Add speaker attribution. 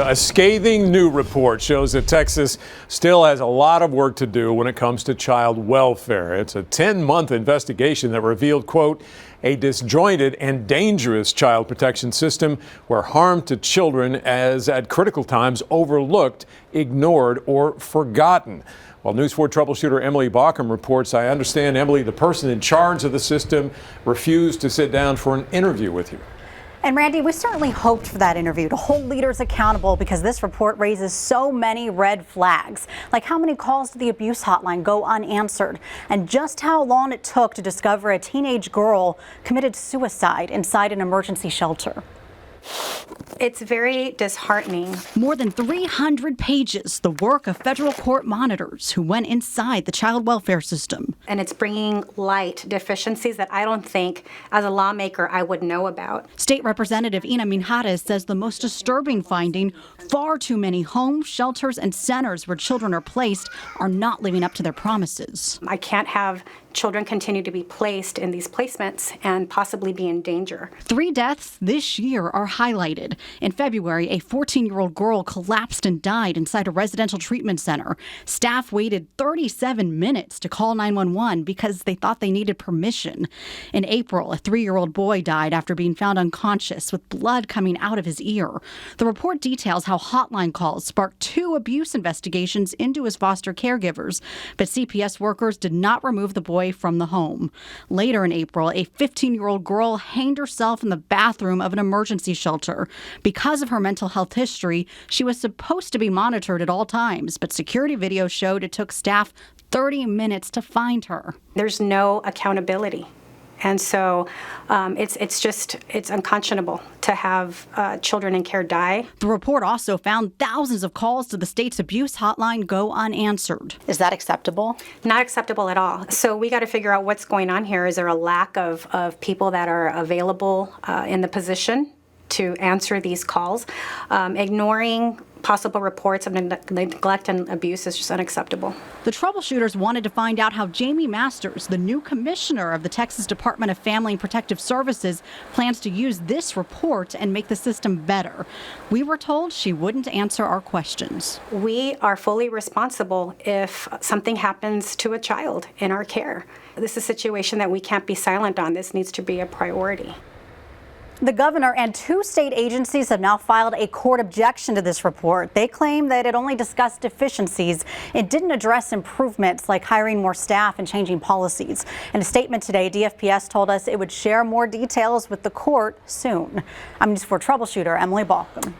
Speaker 1: A scathing new report shows that Texas still has a lot of work to do when it comes to child welfare. It's a 10-month investigation that revealed, quote, a disjointed and dangerous child protection system where harm to children is at critical times overlooked, ignored, or forgotten. Well, News 4 troubleshooter Emily Baucum reports, I understand, Emily, the person in charge of the system refused to sit down for an interview with you.
Speaker 2: And Randy, we certainly hoped for that interview to hold leaders accountable because this report raises so many red flags, like how many calls to the abuse hotline go unanswered and just how long it took to discover a teenage girl committed suicide inside an emergency shelter.
Speaker 3: It's very disheartening.
Speaker 4: More than 300 pages, the work of federal court monitors who went inside the child welfare system.
Speaker 3: And it's bringing light deficiencies that I don't think, as a lawmaker, I would know about.
Speaker 4: State Representative Ina Minjares says the most disturbing finding, far too many homes, shelters, and centers where children are placed are not living up to their promises.
Speaker 3: I can't have children continue to be placed in these placements and possibly be in danger.
Speaker 4: 3 deaths this year are highlighted. In February, a 14-year-old girl collapsed and died inside a residential treatment center. Staff waited 37 minutes to call 911 because they thought they needed permission. In April, a 3-year-old boy died after being found unconscious with blood coming out of his ear. The report details how hotline calls sparked 2 abuse investigations into his foster caregivers, but CPS workers did not remove the boy from the home. Later in April, a 15-year-old girl hanged herself in the bathroom of an emergency shelter. Because of her mental health history, she was supposed to be monitored at all times, but security video showed it took staff 30 minutes to find her.
Speaker 3: There's no accountability. And so it's unconscionable to have children in care die.
Speaker 4: The report also found thousands of calls to the state's abuse hotline go unanswered.
Speaker 2: Is that acceptable?
Speaker 3: Not acceptable at all. So we got to figure out what's going on here. Is there a lack of people that are available in the position to answer these calls? Ignoring possible reports of neglect and abuse is just unacceptable.
Speaker 4: The troubleshooters wanted to find out how Jamie Masters, the new commissioner of the Texas Department of Family and Protective Services, plans to use this report and make the system better. We were told she wouldn't answer our questions.
Speaker 3: We are fully responsible if something happens to a child in our care. This is a situation that we can't be silent on. This needs to be a priority.
Speaker 2: The governor and 2 state agencies have now filed a court objection to this report. They claim that it only discussed deficiencies. It didn't address improvements like hiring more staff and changing policies. In a statement today, DFPS told us it would share more details with the court soon. I'm News 4 troubleshooter Emily Baucum.